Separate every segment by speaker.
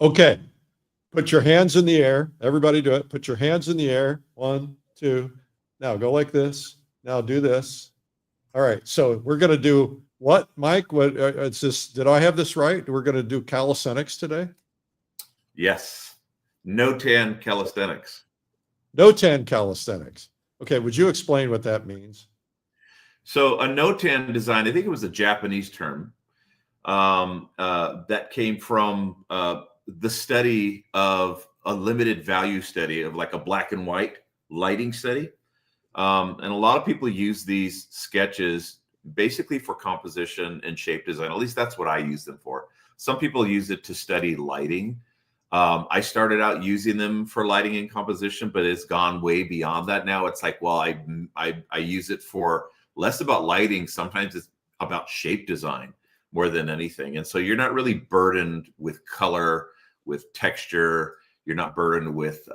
Speaker 1: Okay. Put your hands in the air. Everybody do it. Put your hands in the air. 1, 2. Now go like this. Now do this. All right. So we're going to do what, Mike? What it's this? Did I have this right? We're going to do calisthenics today.
Speaker 2: Yes. Notan calisthenics.
Speaker 1: Notan calisthenics. Okay. Would you explain what that means?
Speaker 2: So a Notan design, I think it was a Japanese term that came from the study of a limited value study of like a black and white lighting study. And a lot of people use these sketches basically for composition and shape design. At least that's what I use them for. Some people use it to study lighting. I started out using them for lighting and composition, but it's gone way beyond that now. It's like, well, I use it for less about lighting. Sometimes it's about shape design more than anything. And so you're not really burdened with color, with texture. You're not burdened with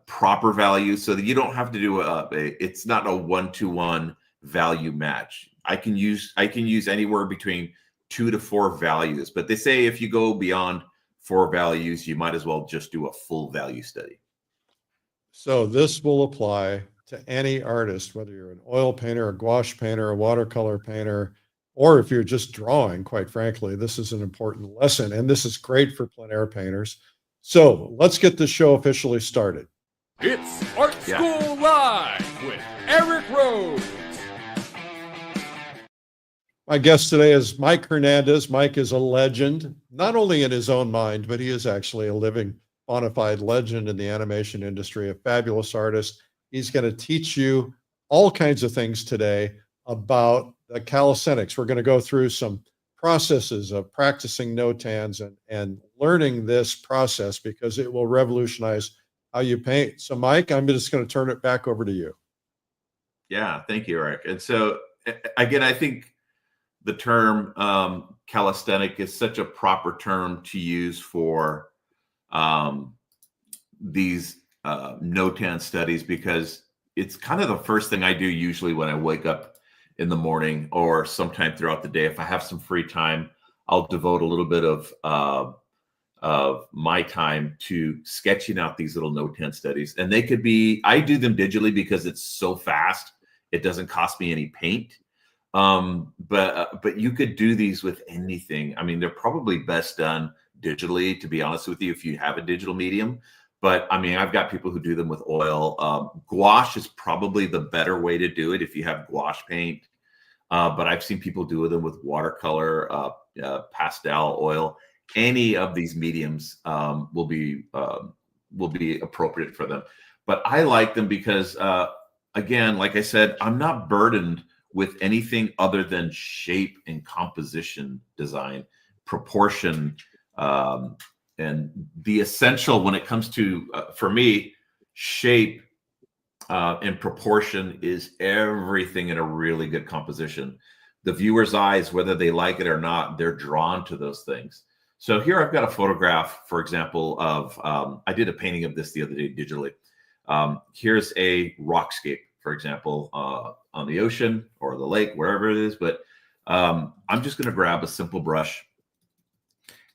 Speaker 2: proper values, so that you don't have to do it's not a 1-to-1 value match. I can use anywhere between 2 to 4 values, but they say if you go beyond 4 values, you might as well just do a full value study.
Speaker 1: So this will apply to any artist, whether you're an oil painter, a gouache painter, a watercolor painter, or if you're just drawing. Quite frankly, this is an important lesson, and this is great for plein air painters. So let's get the show officially started.
Speaker 3: It's Art School Live with Eric Rose.
Speaker 1: My guest today is Mike Hernandez. Mike is a legend, not only in his own mind, but he is actually a living, bona fide legend in the animation industry, a fabulous artist. He's going to teach you all kinds of things today about the calisthenics. We're going to go through some processes of practicing Notans and learning this process, because it will revolutionize how you paint. So Mike, I'm just going to turn it back over to you.
Speaker 2: Yeah, thank you, Eric. And so again, I think the term calisthenic is such a proper term to use for these Notan studies, because it's kind of the first thing I do usually when I wake up in the morning or sometime throughout the day. If I have some free time, I'll devote a little bit of my time to sketching out these little Notan studies. And they could be, I do them digitally because it's so fast. It doesn't cost me any paint. But you could do these with anything. I mean, they're probably best done digitally, to be honest with you, if you have a digital medium. But I mean, I've got people who do them with oil. Gouache is probably the better way to do it if you have gouache paint. But I've seen people do them with watercolor, pastel, oil. Any of these mediums will be appropriate for them. But I like them because, again, like I said, I'm not burdened with anything other than shape and composition design, proportion, and the essential when it comes to, for me, shape and proportion is everything in a really good composition. The viewer's eyes, whether they like it or not, they're drawn to those things. So here I've got a photograph, for example, of, I did a painting of this the other day digitally. Here's a rockscape, for example, on the ocean or the lake, wherever it is. But I'm just going to grab a simple brush.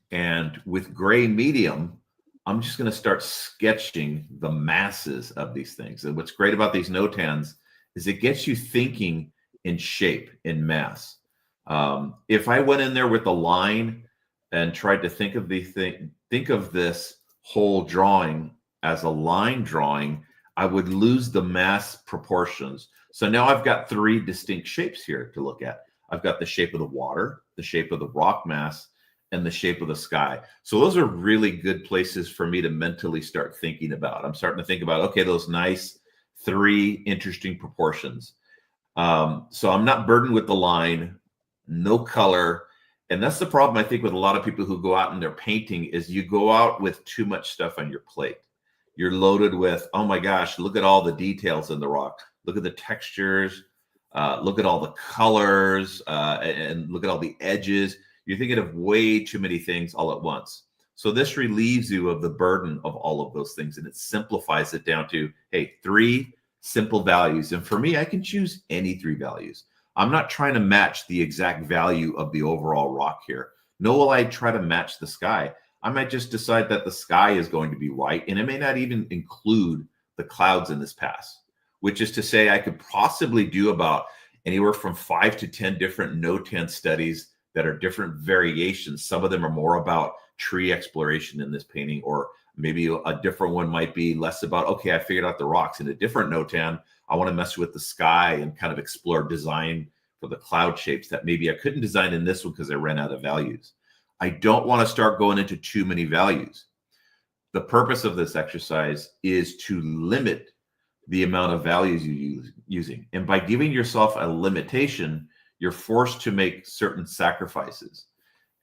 Speaker 2: And with gray medium, I'm just going to start sketching the masses of these things. And what's great about these Notans is it gets you thinking in shape, in mass. If I went in there with a line and tried to think of this whole drawing as a line drawing, I would lose the mass proportions. So now I've got 3 distinct shapes here to look at. I've got the shape of the water, the shape of the rock mass, and the shape of the sky. So those are really good places for me to mentally start thinking about. I'm starting to think about, okay, those nice 3 interesting proportions. So I'm not burdened with the line, no color. And that's the problem, I think, with a lot of people who go out and they're painting, is you go out with too much stuff on your plate. You're loaded with, oh my gosh, look at all the details in the rock. Look at the textures. Look at all the colors, and look at all the edges. You're thinking of way too many things all at once. So this relieves you of the burden of all of those things, and it simplifies it down to, hey, 3 simple values. And for me, I can choose any 3 values. I'm not trying to match the exact value of the overall rock here. nor will I try to match the sky. I might just decide that the sky is going to be white, and it may not even include the clouds in this pass, which is to say I could possibly do about anywhere from 5 to 10 different Notan studies that are different variations. Some of them are more about tree exploration in this painting, or maybe a different one might be less about, okay, I figured out the rocks. In a different Notan, I want to mess with the sky and kind of explore design for the cloud shapes that maybe I couldn't design in this one because I ran out of values. I don't want to start going into too many values. The purpose of this exercise is to limit the amount of values you using. And by giving yourself a limitation, you're forced to make certain sacrifices.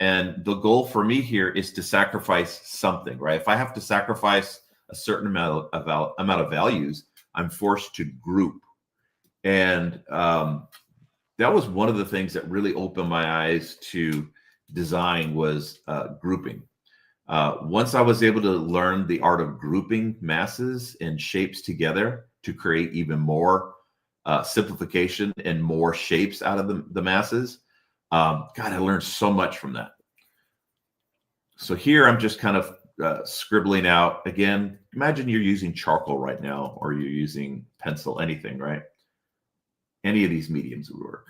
Speaker 2: And the goal for me here is to sacrifice something, right? If I have to sacrifice a certain amount of values, I'm forced to group. And that was one of the things that really opened my eyes to design, was grouping. Once I was able to learn the art of grouping masses and shapes together to create even more simplification and more shapes out of the masses, God, I learned so much from that. So here I'm just kind of scribbling out. Again, imagine you're using charcoal right now, or you're using pencil, anything, right? Any of these mediums would work.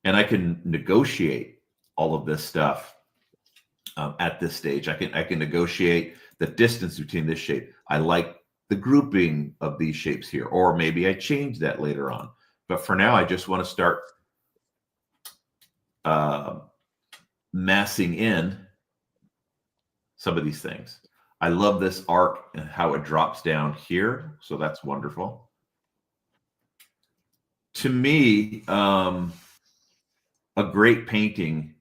Speaker 2: And I can negotiate all of this stuff at this stage. I can negotiate the distance between this shape. I like the grouping of these shapes here, or maybe I change that later on. But for now, I just want to start massing in some of these things. I love this arc and how it drops down here. So that's wonderful. To me, a great painting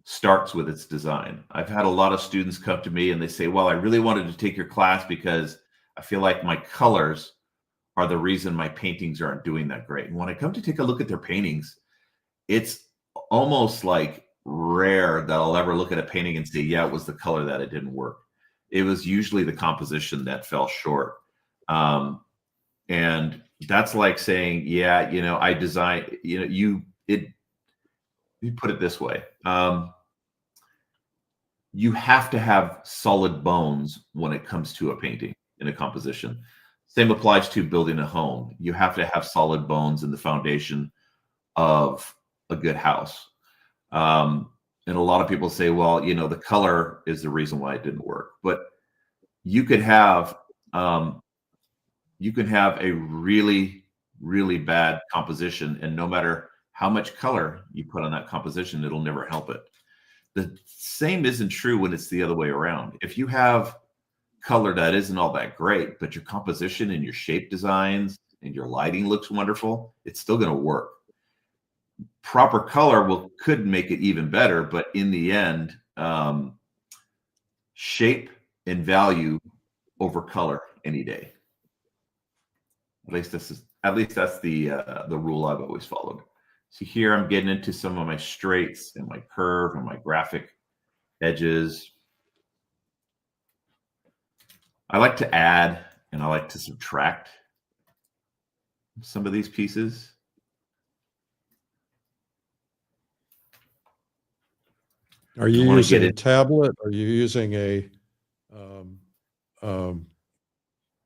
Speaker 2: starts with its design. I've had a lot of students come to me and they say, well, I really wanted to take your class because I feel like my colors are the reason my paintings aren't doing that great. And when I come to take a look at their paintings, it's almost like rare that I'll ever look at a painting and say, yeah, it was the color that it didn't work. It was usually the composition that fell short. And that's like saying, yeah, you know, I designed, you know, you put it this way. You have to have solid bones when it comes to a painting in a composition. Same applies to building a home. You have to have solid bones in the foundation of a good house. And a lot of people say, well, you know, the color is the reason why it didn't work. But you could have a really, really bad composition, and no matter how much color you put on that composition, it'll never help it. The same isn't true when it's the other way around. If you have color that isn't all that great, but your composition and your shape designs and your lighting looks wonderful, it's still going to work. Proper color could make it even better, but in the end, shape and value over color any day. At least that's the rule I've always followed. So here I'm getting into some of my straights and my curve and my graphic edges. I like to add and I like to subtract some of these pieces.
Speaker 1: Are you using a tablet? Are you using a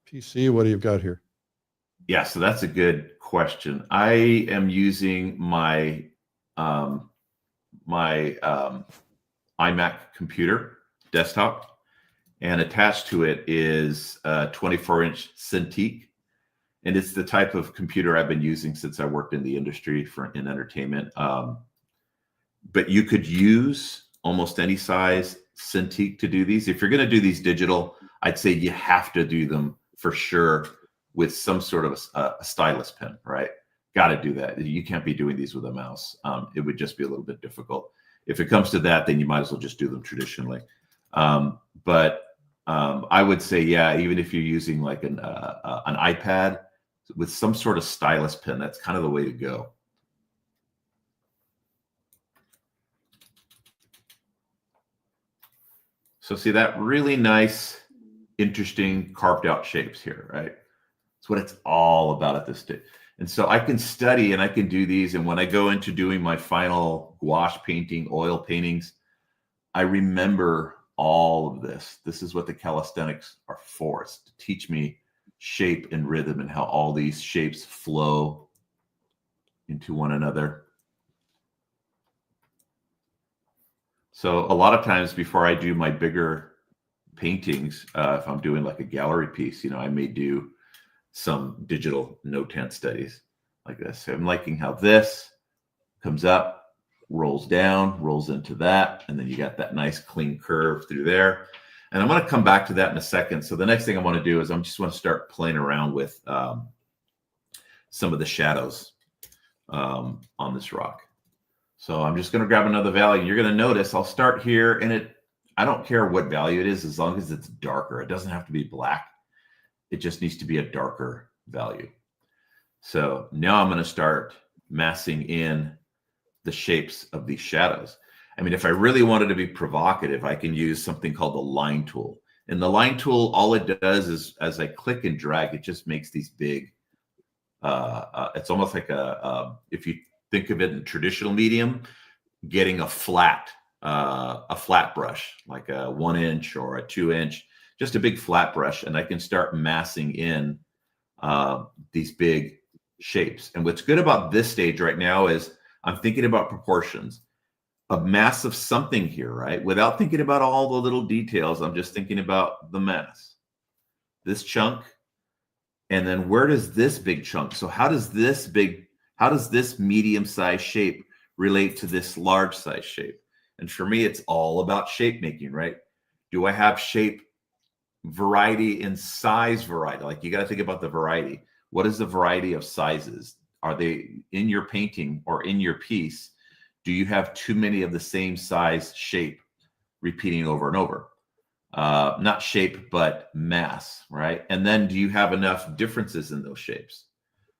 Speaker 1: PC? What do you got here?
Speaker 2: Yeah, so that's a good question. I am using my iMac computer desktop, and attached to it is a 24-inch Cintiq, and it's the type of computer I've been using since I worked in the industry in entertainment. But you could use almost any size Cintiq to do these. If you're going to do these digital, I'd say you have to do them for sure with some sort of a stylus pen, right? Got to do that. You can't be doing these with a mouse. It would just be a little bit difficult. If it comes to that, then you might as well just do them traditionally. But I would say, yeah, even if you're using like an iPad with some sort of stylus pen, that's kind of the way to go. So see that really nice, interesting carved out shapes here, right? That's what it's all about at this stage. And so I can study and I can do these. And when I go into doing my final gouache painting, oil paintings, I remember all of this. This is what the calisthenics are for. It's to teach me shape and rhythm and how all these shapes flow into one another. So a lot of times before I do my bigger paintings, if I'm doing like a gallery piece, I may do some digital Notan studies like this. So I'm liking how this comes up, rolls down, rolls into that, and then you got that nice clean curve through there. And I'm going to come back to that in a second. So the next thing I want to do is I just want to start playing around with some of the shadows on this rock. So I'm just going to grab another value. You're going to notice I'll start here, and I don't care what value it is as long as it's darker. It doesn't have to be black. It just needs to be a darker value. So now I'm going to start massing in the shapes of these shadows. I mean, if I really wanted to be provocative, I can use something called the line tool. And the line tool, all it does is as I click and drag, it just makes these big, it's almost like if you think of it in traditional medium, getting a flat brush, like a 1 inch or a 2 inch, just a big flat brush, and I can start massing in these big shapes. And what's good about this stage right now is I'm thinking about proportions. A mass of something here, right? Without thinking about all the little details, I'm just thinking about the mass. This chunk, and then where does this big chunk? So how does this medium-sized shape relate to this large-sized shape? And for me, it's all about shape making, right? Do I have shape variety and size variety? Like, you got to think about the variety. What is the variety of sizes? Are they in your painting or in your piece? Do you have too many of the same size shape repeating over and over? Not shape, but mass, right? And then do you have enough differences in those shapes?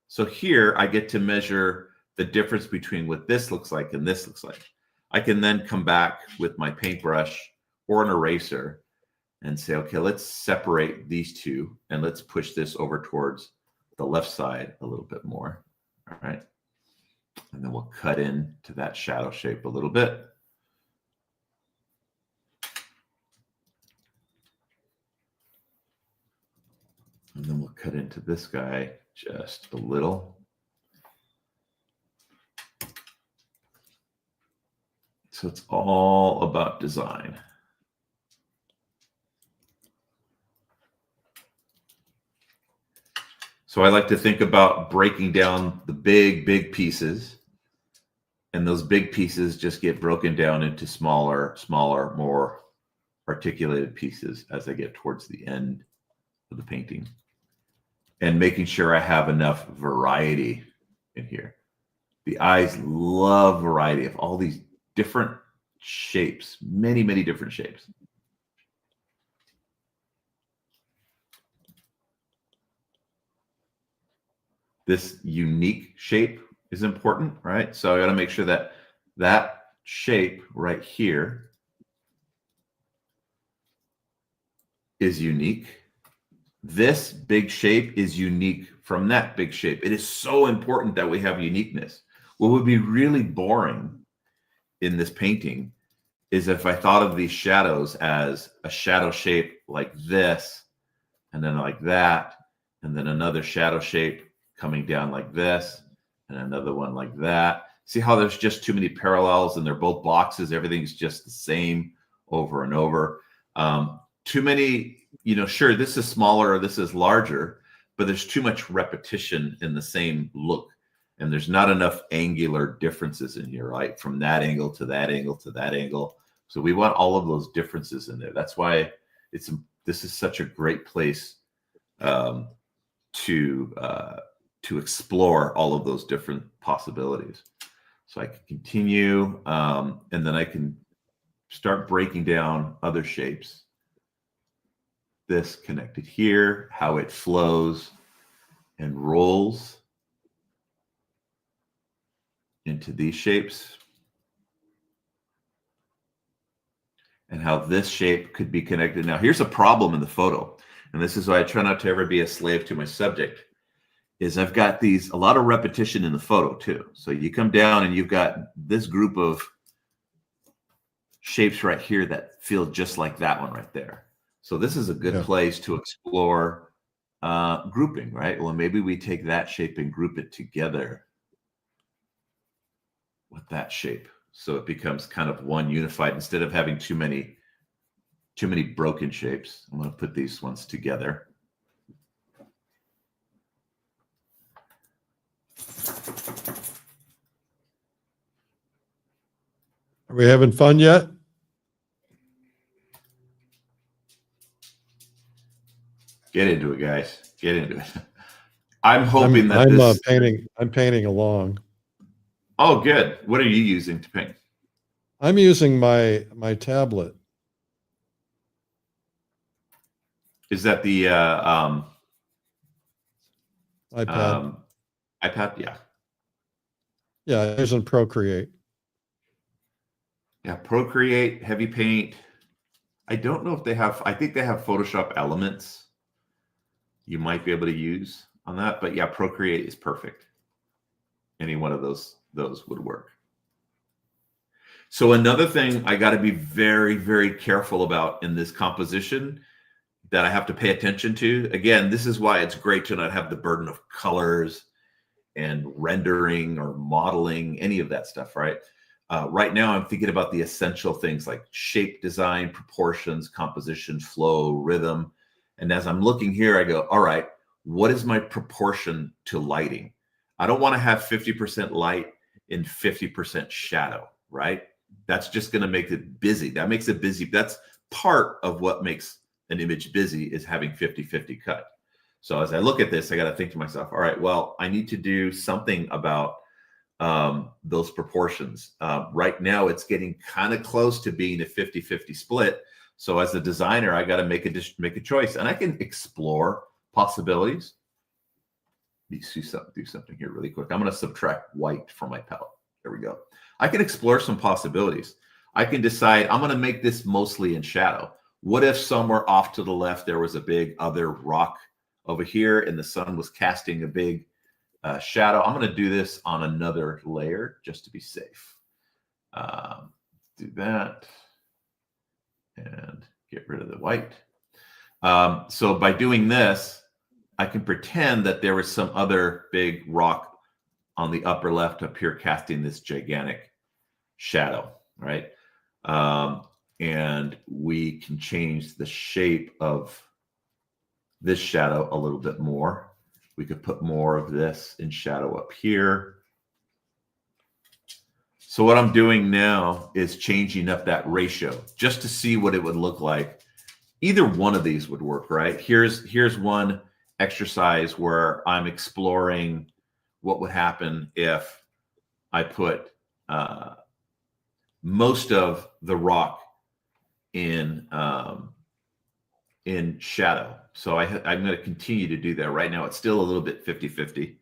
Speaker 2: So here I get to measure the difference between what this looks like and this looks like. I can then come back with my paintbrush or an eraser and say, okay, let's separate these two and let's push this over towards the left side a little bit more, all right? And then we'll cut into that shadow shape a little bit. And then we'll cut into this guy just a little. So it's all about design. So I like to think about breaking down the big pieces, and those big pieces just get broken down into smaller, more articulated pieces as I get towards the end of the painting, and making sure I have enough variety in here. The eyes love variety of all these different shapes, many different shapes. This unique shape is important, right? So I got to make sure that that shape right here is unique. This big shape is unique from that big shape. It is so important that we have uniqueness. What would be really boring in this painting is if I thought of these shadows as a shadow shape like this, and then like that, and then another shadow shape coming down like this, and another one like that. See how there's just too many parallels and they're both boxes. Everything's just the same over and over. Too many, sure, this is smaller or this is larger, but there's too much repetition in the same look. And there's not enough angular differences in here, right? From that angle to that angle to that angle. So we want all of those differences in there. That's why this is such a great place to explore all of those different possibilities. So I can continue, and then I can start breaking down other shapes. This connected here, how it flows and rolls into these shapes, and how this shape could be connected. Now, here's a problem in the photo, and this is why I try not to ever be a slave to my subject, is I've got a lot of repetition in the photo too. So you come down and you've got this group of shapes right here that feel just like that one right there. So this is a good place to explore grouping, right? Well, maybe we take that shape and group it together with that shape. So it becomes kind of one unified instead of having too many broken shapes. I'm going to put these ones together.
Speaker 1: Are we having fun yet?
Speaker 2: Get into it, guys. Get into it. I'm hoping
Speaker 1: I'm painting along.
Speaker 2: Oh, good. What are you using to paint?
Speaker 1: I'm using my tablet.
Speaker 2: Is that the
Speaker 1: iPad?
Speaker 2: iPad, yeah.
Speaker 1: Yeah, I'm using Procreate.
Speaker 2: Yeah, Procreate, Heavy Paint. I don't know if they have, I think they have Photoshop Elements you might be able to use on that, but yeah, Procreate is perfect. Any one of those would work. So another thing I got to be very, very careful about in this composition that I have to pay attention to. Again, this is why it's great to not have the burden of colors and rendering or modeling, any of that stuff, right? Right now, I'm thinking about the essential things like shape design, proportions, composition, flow, rhythm. And as I'm looking here, I go, all right, what is my proportion to lighting? I don't want to have 50% light and 50% shadow, right? That's just going to make it busy. That makes it busy. That's part of what makes an image busy, is having 50-50 cut. So as I look at this, I got to think to myself, all right, well, I need to do something about those proportions. Right now, it's getting kind of close to being a 50-50 split. So as a designer, I got to make a choice, and I can explore possibilities. Let me do something here really quick. I'm going to subtract white from my palette. There we go. I can explore some possibilities. I can decide I'm going to make this mostly in shadow. What if somewhere off to the left there was a big other rock over here and the sun was casting a big shadow? I'm going to do this on another layer just to be safe. Do that and get rid of the white. So by doing this, I can pretend that there was some other big rock on the upper left up here casting this gigantic shadow, right? And we can change the shape of this shadow a little bit more. We could put more of this in shadow up here. So what I'm doing now is changing up that ratio just to see what it would look like. Either one of these would work, right? Here's one exercise where I'm exploring what would happen if I put most of the rock in shadow. So I'm going to continue to do that. Right now, it's still a little bit 50-50.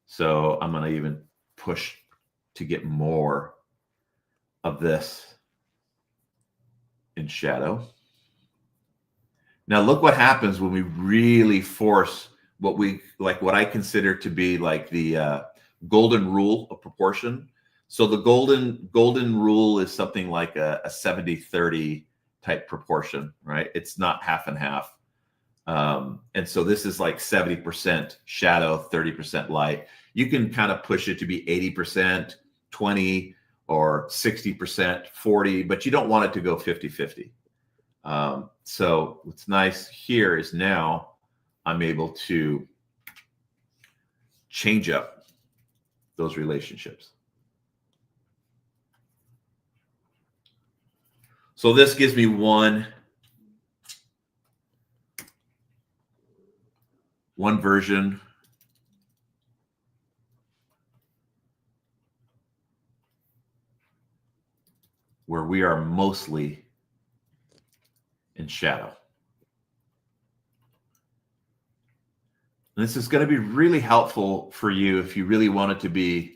Speaker 2: So I'm going to even push to get more of this in shadow. Now look what happens when we really force what I consider to be like the golden rule of proportion. So the golden rule is something like a 70-30 type proportion, right? It's not half and half. And so this is like 70% shadow, 30% light. You can kind of push it to be 80%, 20, or 60%, 40, but you don't want it to go 50-50. So what's nice here is now I'm able to change up those relationships. So this gives me one version where we are mostly in shadow. And this is going to be really helpful for you if you really want it to be,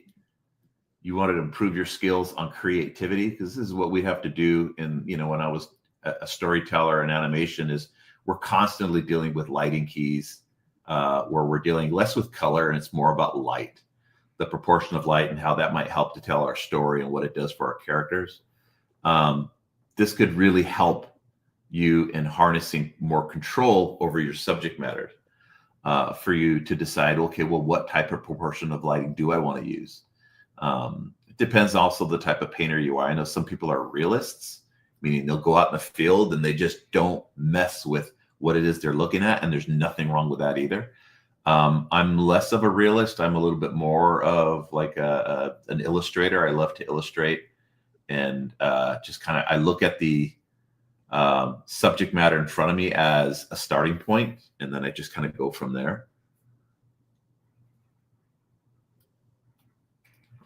Speaker 2: you wanted to improve your skills on creativity, because this is what we have to do in, when I was a storyteller in animation, is we're constantly dealing with lighting keys, where we're dealing less with color and it's more about light, the proportion of light and how that might help to tell our story and what it does for our characters. This could really help you in harnessing more control over your subject matter, for you to decide, okay, well, what type of proportion of lighting do I want to use? It depends also the type of painter you are. I know some people are realists, meaning they'll go out in the field and they just don't mess with what it is they're looking at, and there's nothing wrong with that either. I'm less of a realist. I'm a little bit more of like an illustrator. I love to illustrate, and just kind of, I look at the subject matter in front of me as a starting point, and then I just kind of go from there.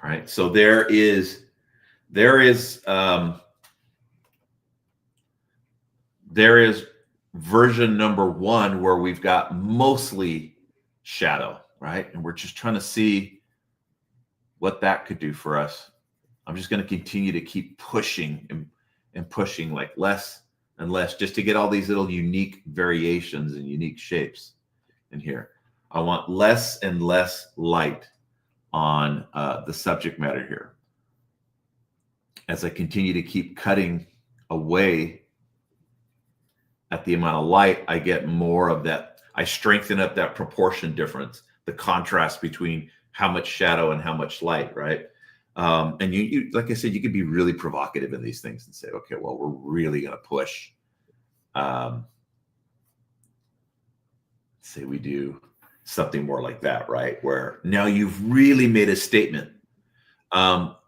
Speaker 2: All right, so there is version number 1 where we've got mostly shadow, right? And we're just trying to see what that could do for us. I'm just going to continue to keep pushing and pushing, like less and less, just to get all these little unique variations and unique shapes in here. I want less and less light on the subject matter here. As I continue to keep cutting away at the amount of light, I get more of that. I strengthen up that proportion difference, the contrast between how much shadow and how much light, right? And you like I said, you could be really provocative in these things and say, okay, well, we're really going to push. Say we do something more like that, right? Where now you've really made a statement.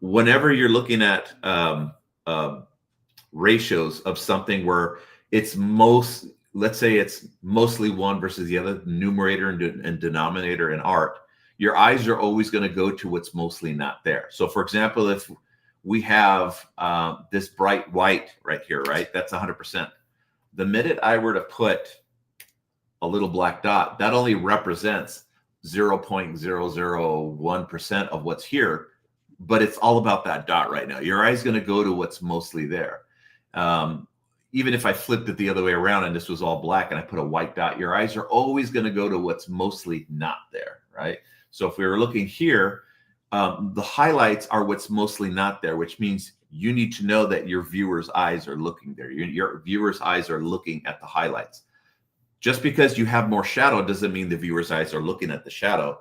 Speaker 2: Whenever you're looking at ratios of something where it's let's say it's mostly one versus the other, numerator and denominator in art, your eyes are always going to go to what's mostly not there. So for example, if we have this bright white right here, right? That's 100%. The minute I were to put a little black dot, that only represents 0.001% of what's here, but it's all about that dot right now. Your eye's going to go to what's mostly there. Even if I flipped it the other way around and this was all black and I put a white dot, your eyes are always going to go to what's mostly not there, right? So if we were looking here, the highlights are what's mostly not there, which means you need to know that your viewer's eyes are looking there. Your viewer's eyes are looking at the highlights. Just because you have more shadow doesn't mean the viewer's eyes are looking at the shadow.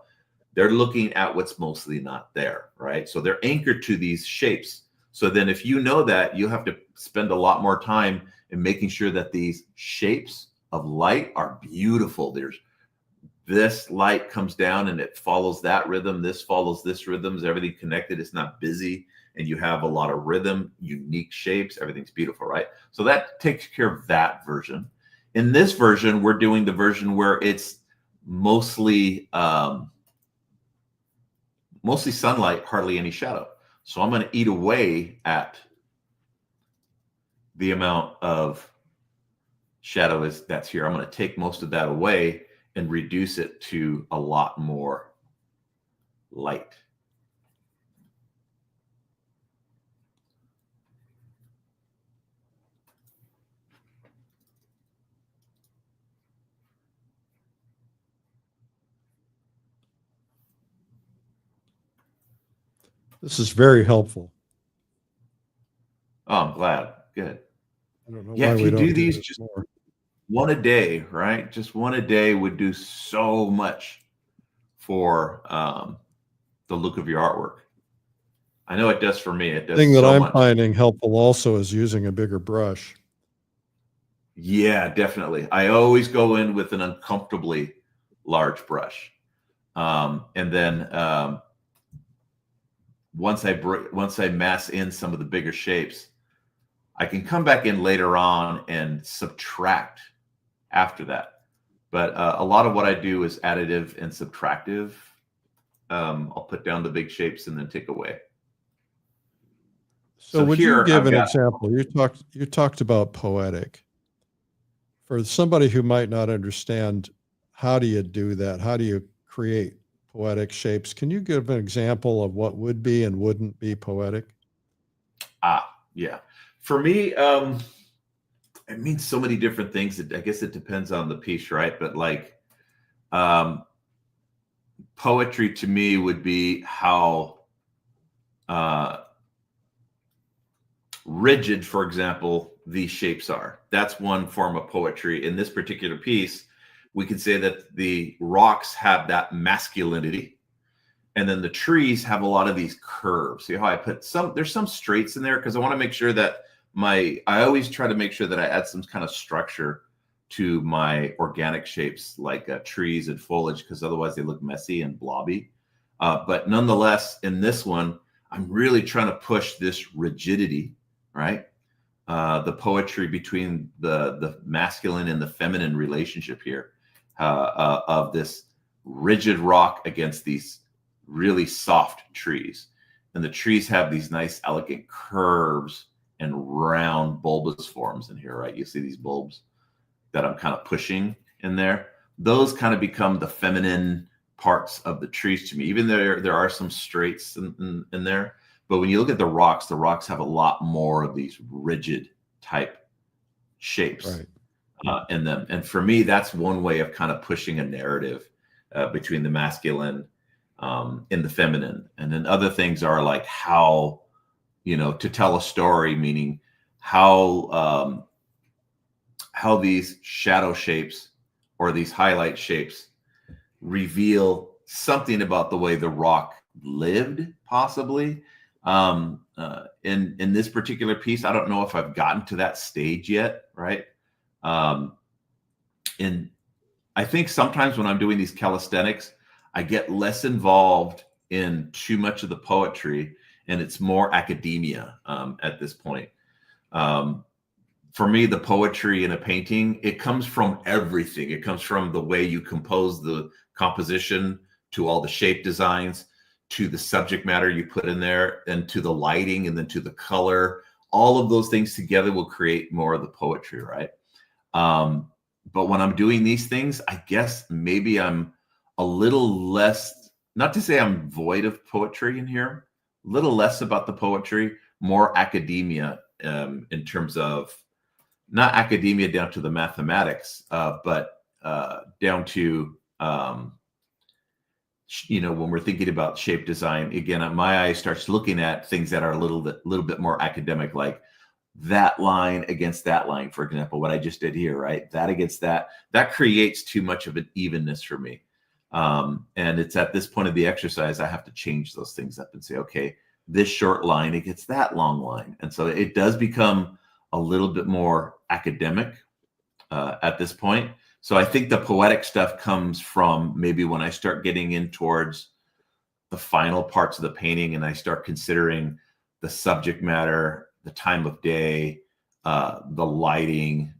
Speaker 2: They're looking at what's mostly not there, right? So they're anchored to these shapes. So then if you know that, you'll have to spend a lot more time in making sure that these shapes of light are beautiful. There's this light comes down and it follows that rhythm. This follows this rhythm. Is everything connected? It's not busy. And you have a lot of rhythm, unique shapes. Everything's beautiful, right? So that takes care of that version. In this version, we're doing the version where it's mostly mostly sunlight, hardly any shadow. So I'm going to eat away at the amount of shadow that's here. I'm going to take most of that away and reduce it to a lot more light.
Speaker 1: This is very helpful.
Speaker 2: Oh, I'm glad. Good.
Speaker 1: I don't know
Speaker 2: Yeah,
Speaker 1: why
Speaker 2: if
Speaker 1: we
Speaker 2: you
Speaker 1: don't
Speaker 2: do these
Speaker 1: this
Speaker 2: just
Speaker 1: more.
Speaker 2: one a day, right? Just one a day would do so much for the look of your artwork. I know it does for me. It does
Speaker 1: Thing that
Speaker 2: so
Speaker 1: I'm
Speaker 2: much.
Speaker 1: finding helpful also is using a bigger brush.
Speaker 2: Yeah, definitely. I always go in with an uncomfortably large brush. And then once I mass in some of the bigger shapes, I can come back in later on and subtract after that. But a lot of what I do is additive and subtractive. I'll put down the big shapes and then take away.
Speaker 1: So would you give an example? You talked about Poetic. For somebody who might not understand, how do you do that? How do you create poetic shapes? Can you give an example of what would be and wouldn't be poetic?
Speaker 2: Yeah. For me, it means so many different things. I guess it depends on the piece, right? But like poetry to me would be how rigid, for example, these shapes are. That's one form of poetry. In this particular piece, we could say that the rocks have that masculinity, and then the trees have a lot of these curves. See how I put there's some straights in there because I want to make sure that I always try to make sure that I add some kind of structure to my organic shapes like trees and foliage, because otherwise they look messy and blobby. But nonetheless, in this one, I'm really trying to push this rigidity, right? The poetry between the masculine and the feminine relationship here, of this rigid rock against these really soft trees. And the trees have these nice, elegant curves and round bulbous forms in here, right? You see these bulbs that I'm kind of pushing in there. Those kind of become the feminine parts of the trees to me. Even there are some straights in there. But when you look at the rocks have a lot more of these rigid type shapes in them. And for me, that's one way of kind of pushing a narrative between the masculine and the feminine. And then other things are like how, to tell a story, meaning how these shadow shapes or these highlight shapes reveal something about the way the rock lived, possibly. In this particular piece, I don't know if I've gotten to that stage yet, right? And I think sometimes when I'm doing these calisthenics, I get less involved in too much of the poetry, and it's more academia at this point. For me, the poetry in a painting, it comes from everything. It comes from the way you compose the composition, to all the shape designs, to the subject matter you put in there, and to the lighting, and then to the color. All of those things together will create more of the poetry, right? But when I'm doing these things, I guess maybe I'm a little less, not to say I'm void of poetry in here, a little less about the poetry, more academia in terms of, not academia down to the mathematics, but down to, when we're thinking about shape design, again, my eye starts looking at things that are a little bit more academic, like that line against that line, for example, what I just did here, right? That against that creates too much of an evenness for me. And it's at this point of the exercise, I have to change those things up and say, okay, this short line against that long line. And so it does become a little bit more academic at this point. So I think the poetic stuff comes from maybe when I start getting in towards the final parts of the painting and I start considering the subject matter, the time of day, the lighting.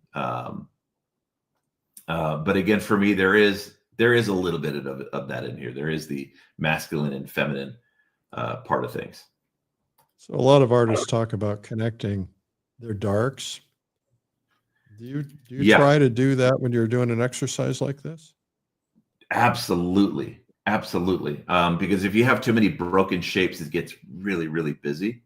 Speaker 2: But again, for me, there is a little bit of that in here. There is the masculine and feminine part of things.
Speaker 1: So a lot of artists talk about connecting their darks. Do you try to do that when you're doing an exercise like this?
Speaker 2: Absolutely. Because if you have too many broken shapes, it gets really, really busy.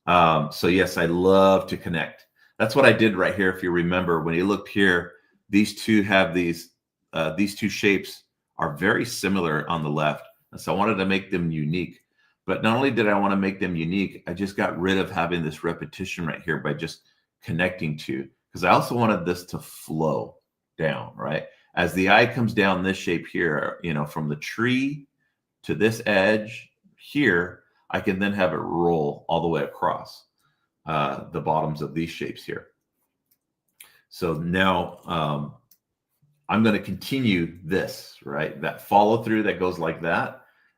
Speaker 2: So yes, I love to connect. That's what I did right here. If you remember, when you looked here, these two have these two shapes are very similar on the left. And so I wanted to make them unique. But not only did I want to make them unique, I just got rid of having this repetition right here by just connecting to, because I also wanted this to flow down, right? As the eye comes down this shape here, from the tree to this edge here, I can then have it roll all the way across the bottoms of these shapes here. So now I'm going to continue this, right? That follow through that goes like that.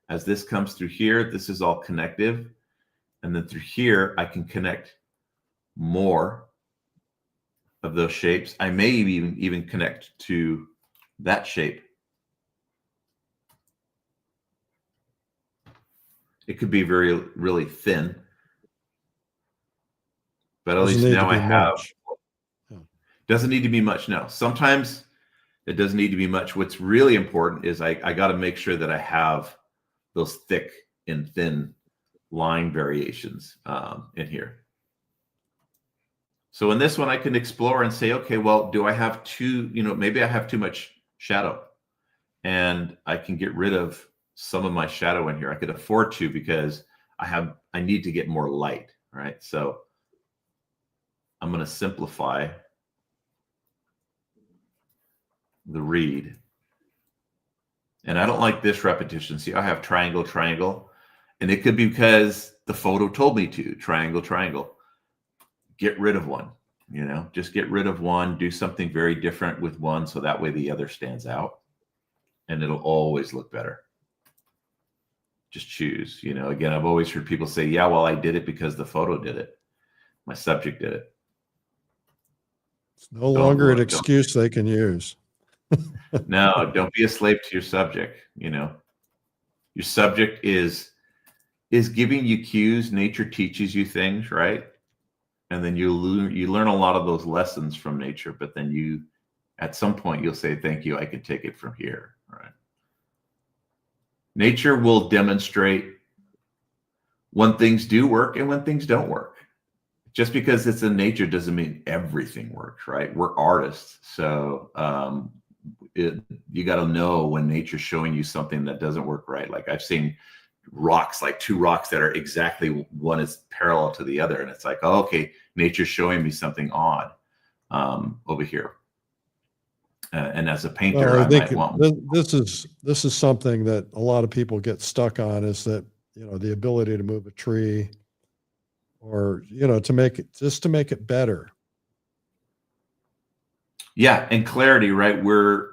Speaker 2: As this comes through here, this is all connective. And then through here, I can connect more of those shapes. I may even connect to that shape. It could be really thin, but at least now I have. Doesn't need to be much now. Sometimes it doesn't need to be much. What's really important is I got to make sure that I have those thick and thin line variations in here. So in this one, I can explore and say, okay, well, do I have maybe I have too much shadow. and I can get rid of some of my shadow in here. I could afford to because I need to get more light, right? So I'm going to simplify the read. And I don't like this repetition. See, I have triangle, triangle, and it could be because the photo told me to triangle, triangle. Get rid of one, you know, just get rid of one, do something very different with one. So that way the other stands out and it'll always look better. Just choose, you know, again, I've always heard people say, yeah, well, I did it because the photo did it. My subject did it.
Speaker 1: It's no longer an excuse they can use.
Speaker 2: No, don't be a slave to your subject. You know, your subject is giving you cues. Nature teaches you things, right? And then you learn a lot of those lessons from nature. But then you, at some point, you'll say, "Thank you. I can take it from here." Right? Nature will demonstrate when things do work and when things don't work. Just because it's in nature doesn't mean everything works, right? We're artists, so you got to know when nature's showing you something that doesn't work right. Like I've seen rocks, like two rocks that are exactly, one is parallel to the other, and it's like, oh, okay, nature's showing me something odd over here. And as a painter,
Speaker 1: well, I think
Speaker 2: might want
Speaker 1: this is something that a lot of people get stuck on, is that, you know, the ability to move a tree, or, you know, to make it better.
Speaker 2: Yeah, and clarity, right? We're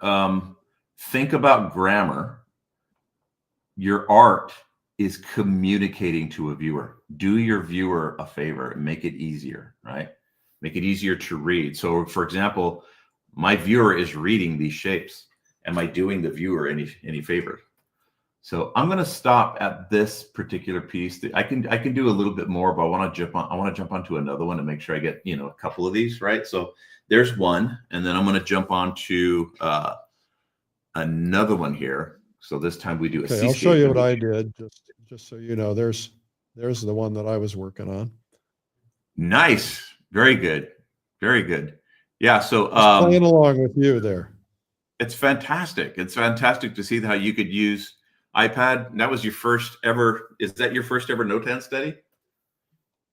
Speaker 2: think about grammar. Your art is communicating to a viewer. Do your viewer a favor and make it easier, right? Make it easier to read. So, for example, my viewer is reading these shapes. Am I doing the viewer any favors? So I'm going to stop at this particular piece. I can do a little bit more, but I want to jump onto another one to make sure I get, you know, a couple of these, right? So there's one, and then I'm going to jump onto another one here. So this time we do a seascape.
Speaker 1: I'll show you what I did, just so you know. There's the one that I was working on.
Speaker 2: Nice, very good, very good. Yeah, so
Speaker 1: playing along with you there.
Speaker 2: It's fantastic. It's fantastic to see how you could use iPad. That was your first ever. Is that your first ever Notan study?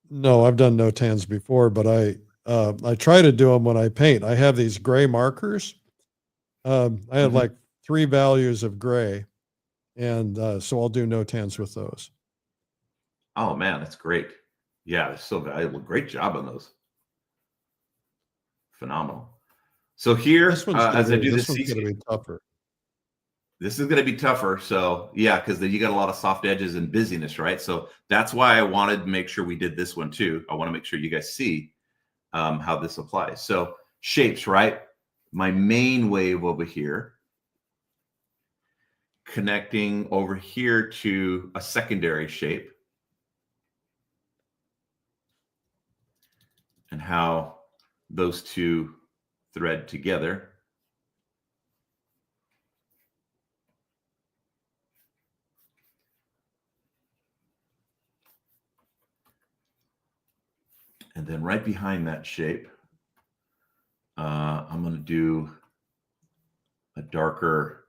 Speaker 1: No, I've done Notans before, but I try to do them when I paint. I have these gray markers. I have like 3 values of gray, and so I'll do Notans with those.
Speaker 2: Oh man, that's great. Yeah, it's so valuable. Great job on those. Phenomenal. So here, as I do this,
Speaker 1: one's going to be tougher.
Speaker 2: This is going to be tougher. So yeah, because then you got a lot of soft edges and busyness, right? So that's why I wanted to make sure we did this one too. I want to make sure you guys see how this applies. So shapes, right? My main wave over here, connecting over here to a secondary shape, and how those two thread together. And then right behind that shape, I'm going to do a darker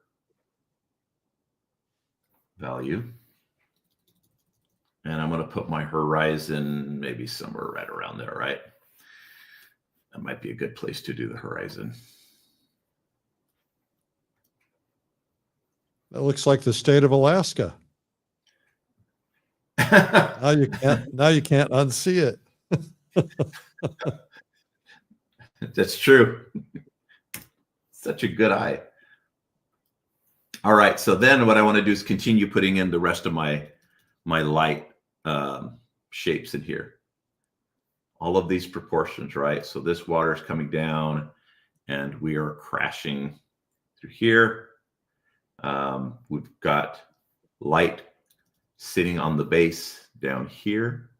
Speaker 2: value. And I'm going to put my horizon maybe somewhere right around there, right? That might be a good place to do the horizon.
Speaker 1: That looks like the state of Alaska. Now you can't unsee it.
Speaker 2: That's true. Such a good eye. All right, so then what I want to do is continue putting in the rest of my light shapes in here. All of these proportions, right? So this water is coming down and we are crashing through here. We've got light sitting on the base down here.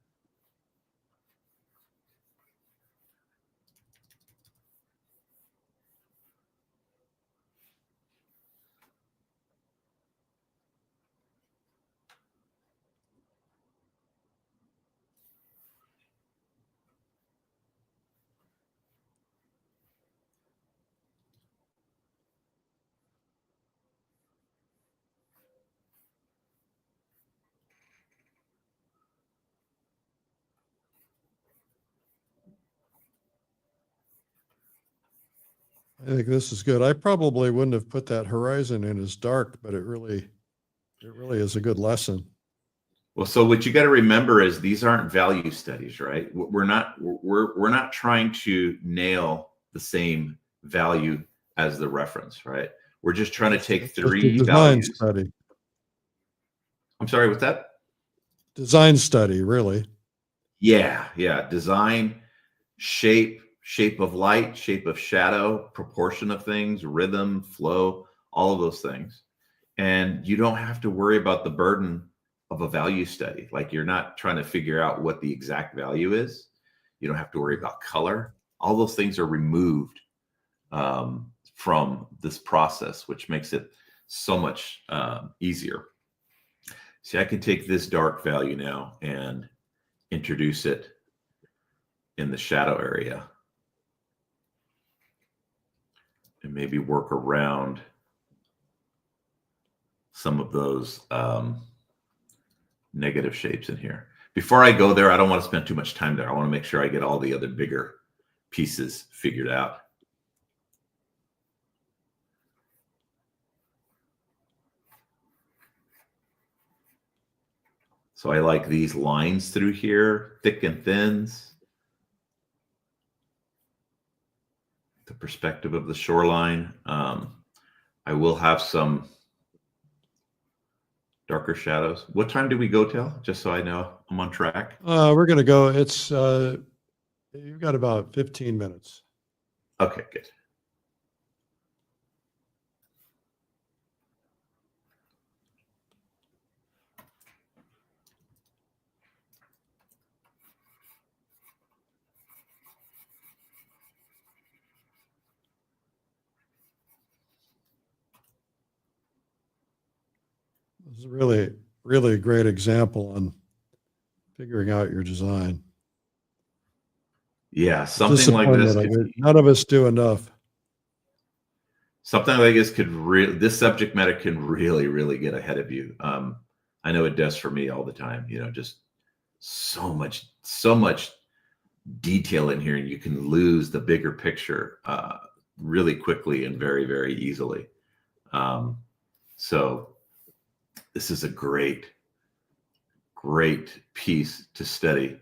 Speaker 1: I think this is good. I probably wouldn't have put that horizon in as dark, but it really is a good lesson.
Speaker 2: Well, so what you got to remember is these aren't value studies, right? We're not trying to nail the same value as the reference, right? We're just trying to take
Speaker 1: It's a
Speaker 2: three
Speaker 1: design
Speaker 2: values.
Speaker 1: study.
Speaker 2: I'm sorry, what's that?
Speaker 1: Design study, really.
Speaker 2: Yeah, yeah. Design, shape of light, shape of shadow, proportion of things, rhythm, flow, all of those things. And you don't have to worry about the burden of a value study. Like, you're not trying to figure out what the exact value is. You don't have to worry about color. All those things are removed from this process, which makes it so much easier. See, I can take this dark value now and introduce it in the shadow area and maybe work around some of those negative shapes in here. Before I go there, I don't want to spend too much time there. I want to make sure I get all the other bigger pieces figured out. So I like these lines through here, thick and thins. The perspective of the shoreline. I will have some darker shadows. What time do we go till? Just so I know I'm on track.
Speaker 1: We're going to go. It's you've got about 15 minutes.
Speaker 2: Okay, good.
Speaker 1: This is a really a great example on figuring out your design.
Speaker 2: Yeah, something like this.
Speaker 1: None of us do enough.
Speaker 2: Something like this this subject matter can really get ahead of you. I know it does for me all the time. You know, just so much detail in here, and you can lose the bigger picture really quickly and very easily. So this is a great piece to study.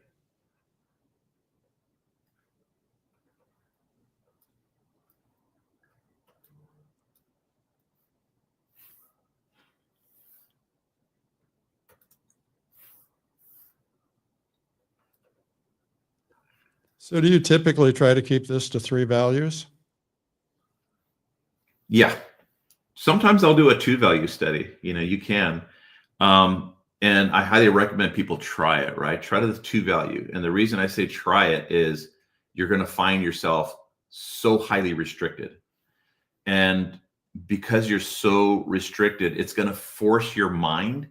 Speaker 1: So do you typically try to keep this to 3 values?
Speaker 2: Yeah. Sometimes I'll do a 2-value study. You know, you can. And I highly recommend people try it, right? Try the 2-value. And the reason I say try it is you're going to find yourself so highly restricted. And because you're so restricted, it's going to force your mind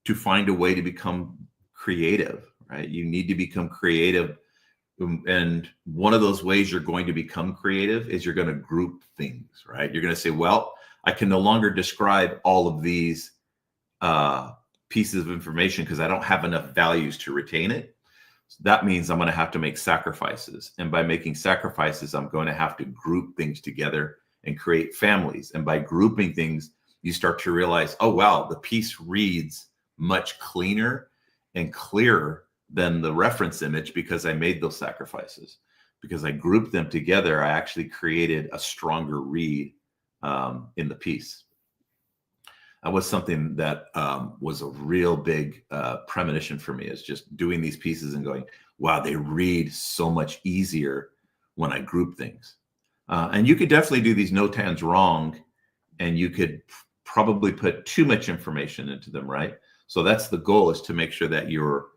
Speaker 2: to find a way to become creative, right? You need to become creative. And one of those ways you're going to become creative is you're going to group things, right? You're going to say, well, I can no longer describe all of these pieces of information because I don't have enough values to retain it. So that means I'm going to have to make sacrifices. And by making sacrifices, I'm going to have to group things together and create families. And by grouping things, you start to realize, oh, wow, the piece reads much cleaner and clearer than the reference image because I made those sacrifices. Because I grouped them together, I actually created a stronger read in the piece. That was something that was a real big premonition for me, is just doing these pieces and going, wow, they read so much easier when I group things. And you could definitely do these notans wrong, and you could probably put too much information into them, right? So that's the goal, is to make sure that you're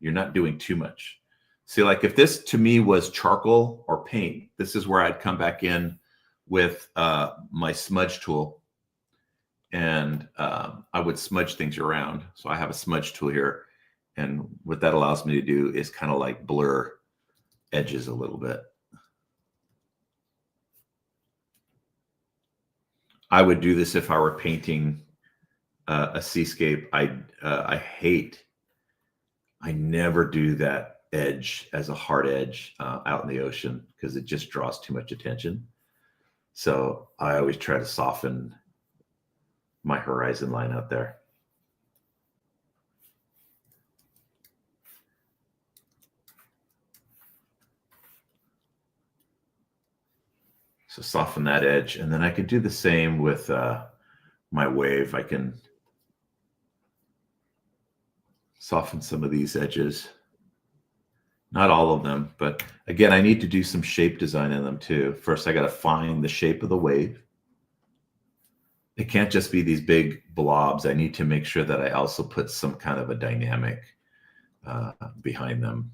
Speaker 2: not doing too much. See, like if this to me was charcoal or paint, this is where I'd come back in with my smudge tool, and I would smudge things around. So I have a smudge tool here, and what that allows me to do is kind of like blur edges a little bit. I would do this if I were painting a seascape. I never do that edge as a hard edge out in the ocean because it just draws too much attention. So I always try to soften my horizon line out there. So soften that edge, and then I could do the same with my wave. I can soften some of these edges. Not all of them, but again, I need to do some shape design in them too. First, I got to find the shape of the wave. It can't just be these big blobs. I need to make sure that I also put some kind of a dynamic behind them.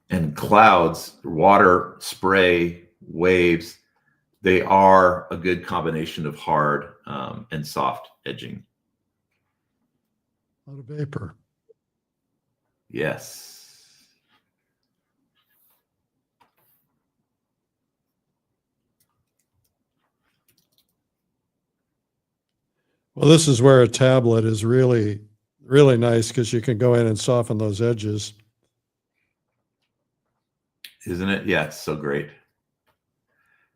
Speaker 2: And clouds, water, spray, waves, they are a good combination of hard and soft edging.
Speaker 1: A lot of vapor.
Speaker 2: Yes.
Speaker 1: Well, this is where a tablet is really, really nice because you can go in and soften those edges.
Speaker 2: Isn't it? Yeah, it's so great.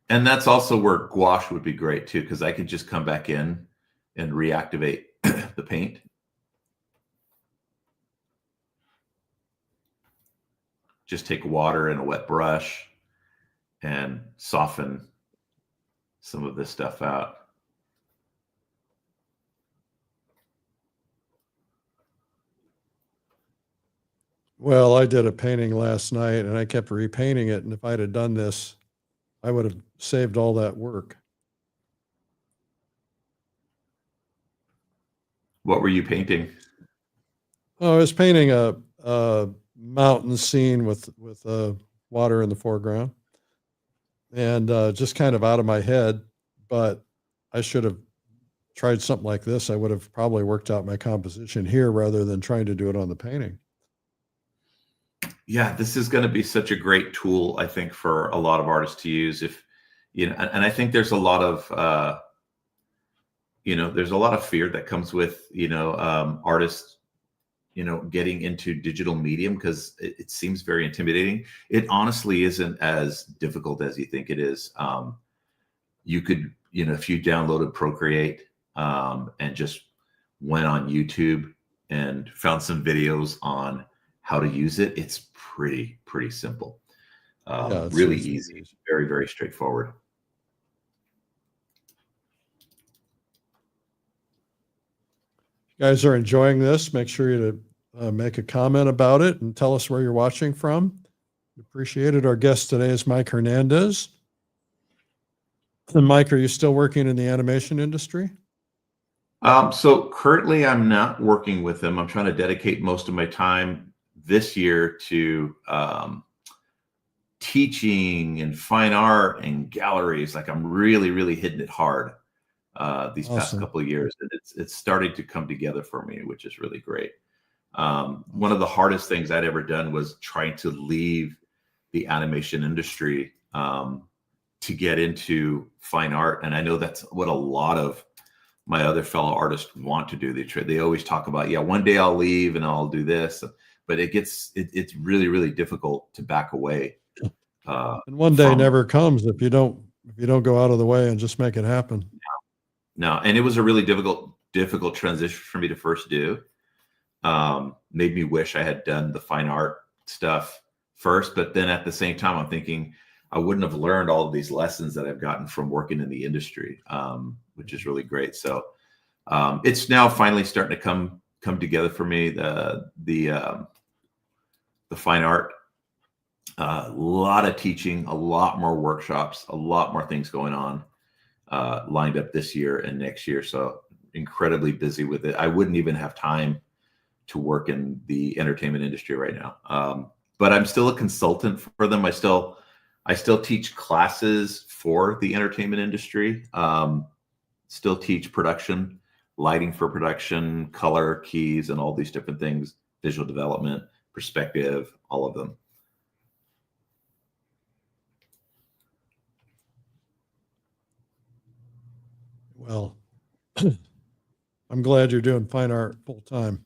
Speaker 2: And that's also where gouache would be great too, because I could just come back in and reactivate the paint. Just take water and a wet brush and soften some of this stuff out.
Speaker 1: Well, I did a painting last night and I kept repainting it. And if I'd have done this, I would have saved all that work.
Speaker 2: What were you painting?
Speaker 1: Oh, I was painting a mountain scene with water in the foreground, and just kind of out of my head. But I should have tried something like this. I would have probably worked out my composition here rather than trying to do it on the painting.
Speaker 2: Yeah, this is going to be such a great tool, I think, for a lot of artists to use. If you know, and I think there's a lot of there's a lot of fear that comes with artists getting into digital medium because it seems very intimidating. It honestly isn't as difficult as you think it is. You could, if you downloaded Procreate and just went on YouTube and found some videos on how to use it, it's pretty simple.
Speaker 1: Yeah,
Speaker 2: really easy, very, very straightforward.
Speaker 1: You guys are enjoying this, make sure you to make a comment about it and tell us where you're watching from. Appreciate it. Our guest today is Mike Hernandez. And Mike, are you still working in the animation industry?
Speaker 2: So currently I'm not working with them. I'm trying to dedicate most of my time this year to teaching and fine art and galleries. Like I'm really hitting it hard these past couple of years, and it's starting to come together for me, which is really great. One of the hardest things I'd ever done was trying to leave the animation industry to get into fine art, and I know that's what a lot of my other fellow artists want to do. They always talk about, yeah, one day I'll leave and I'll do this, but it's really difficult to back away.
Speaker 1: And one day never comes if you don't go out of the way and just make it happen.
Speaker 2: No, and it was a really difficult transition for me to first do. Made me wish I had done the fine art stuff first, but then at the same time, I'm thinking I wouldn't have learned all of these lessons that I've gotten from working in the industry, which is really great. So it's now finally starting to come together for me. The fine art, a lot of teaching, a lot more workshops, a lot more things going on lined up this year and next year. So incredibly busy with it. I wouldn't even have time to work in the entertainment industry right now. But I'm still a consultant for them. I still teach classes for the entertainment industry. Still teach production, lighting for production, color, keys, and all these different things, visual development, perspective, all of them.
Speaker 1: Well, I'm glad you're doing fine art full time.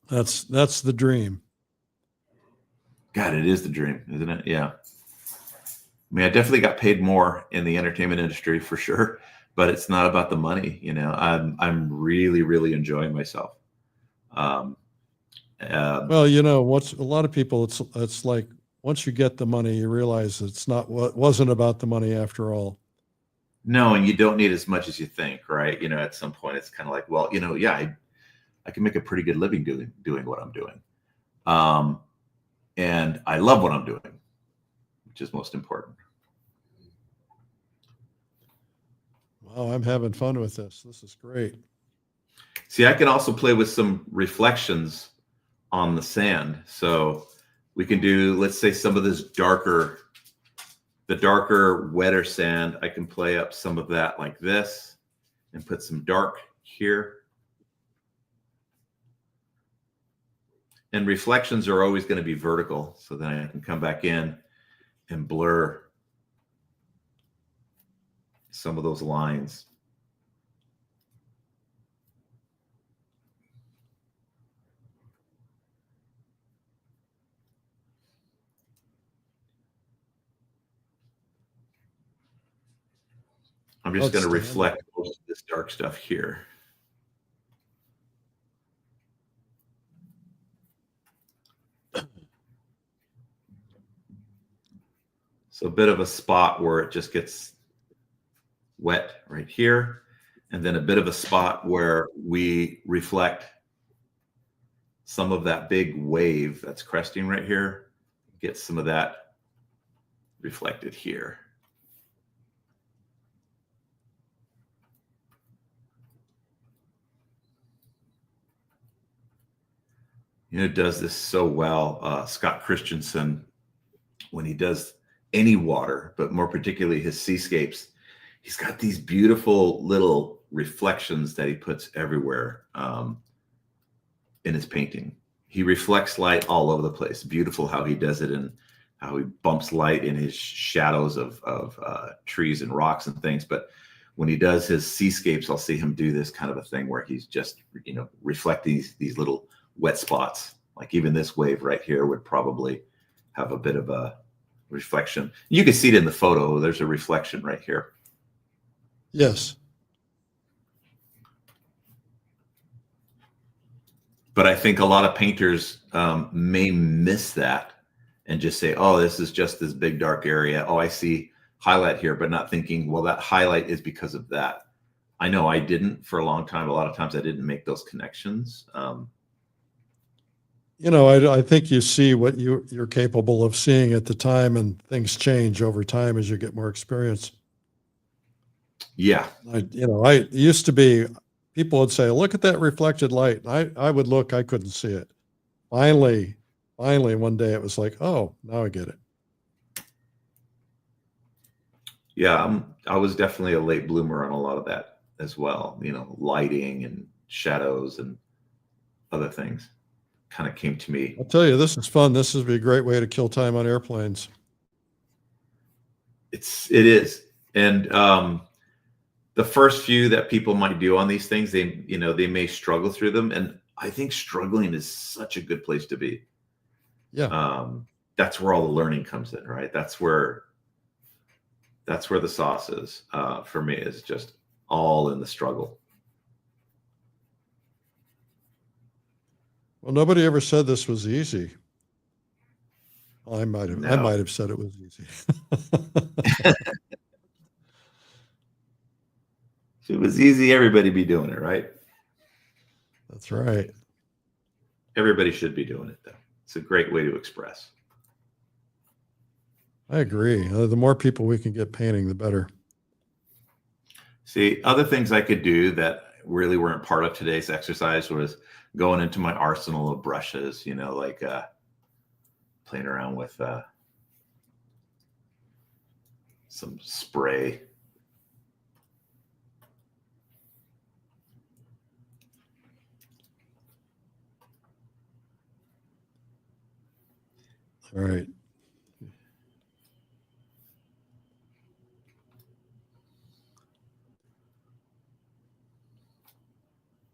Speaker 1: That's the dream.
Speaker 2: God, it is the dream, isn't it? Yeah. I mean, I definitely got paid more in the entertainment industry for sure, but it's not about the money. You know, I'm really, really enjoying myself.
Speaker 1: Well, you know, what's a lot of people, it's like once you get the money, you realize it's not what wasn't about the money after all.
Speaker 2: No, and you don't need as much as you think, right? You know, at some point, it's kind of like, well, you know, yeah, I can make a pretty good living doing what I'm doing, and I love what I'm doing, which is most important.
Speaker 1: Wow, I'm having fun with this. This is great.
Speaker 2: See, I can also play with some reflections on the sand. So we can do, let's say, some of this darker, the darker, wetter sand. I can play up some of that like this and put some dark here. And reflections are always going to be vertical. So then I can come back in and blur some of those lines. I'm just going to reflect most of this dark stuff here. So a bit of a spot where it just gets wet right here, and then a bit of a spot where we reflect some of that big wave that's cresting right here. Get some of that reflected here. You know, it does this so well. Scott Christensen, when he does any water, but more particularly his seascapes, he's got these beautiful little reflections that he puts everywhere in his painting. He reflects light all over the place. Beautiful how he does it and how he bumps light in his shadows of trees and rocks and things. But when he does his seascapes, I'll see him do this kind of a thing where he's just, you know, reflect these little wet spots. Like even this wave right here would probably have a bit of a reflection. You can see it in the photo. There's a reflection right here.
Speaker 1: Yes.
Speaker 2: But I think a lot of painters may miss that and just say, oh, this is just this big dark area. Oh, I see highlight here, but not thinking, well, that highlight is because of that. I know I didn't for a long time. A lot of times I didn't make those connections.
Speaker 1: You know, I think you see what you're capable of seeing at the time, and things change over time as you get more experience.
Speaker 2: Yeah.
Speaker 1: I used to be, people would say, look at that reflected light. I would look, I couldn't see it. Finally, one day it was like, oh, now I get it.
Speaker 2: Yeah, I was definitely a late bloomer on a lot of that as well. You know, lighting and shadows and other things kind of came to me.
Speaker 1: I'll tell you, this is fun. This would be a great way to kill time on airplanes.
Speaker 2: It is. And the first few that people might do on these things, they may struggle through them. And I think struggling is such a good place to be.
Speaker 1: Yeah.
Speaker 2: That's where all the learning comes in, right? That's where the sauce is for me, is just all in the struggle.
Speaker 1: Well, nobody ever said this was easy. Well, I might have said it was easy.
Speaker 2: If it was easy, everybody be doing it, right?
Speaker 1: That's right.
Speaker 2: Everybody should be doing it, though. It's a great way to express.
Speaker 1: I agree. The more people we can get painting, the better.
Speaker 2: See, other things I could do that really weren't part of today's exercise was going into my arsenal of brushes, you know, like playing around with some spray.
Speaker 1: All right.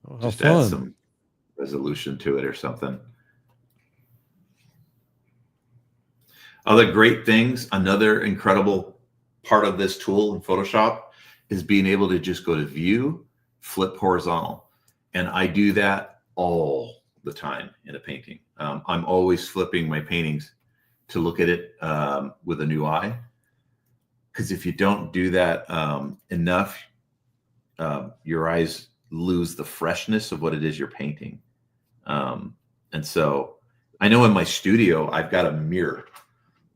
Speaker 1: Oh, how
Speaker 2: Just
Speaker 1: fun.
Speaker 2: add some resolution to it or something. Other great things, another incredible part of this tool in Photoshop is being able to just go to view, flip horizontal. And I do that all the time in a painting. I'm always flipping my paintings to look at it with a new eye. Because if you don't do that enough, your eyes lose the freshness of what it is you're painting. And so I know in my studio, I've got a mirror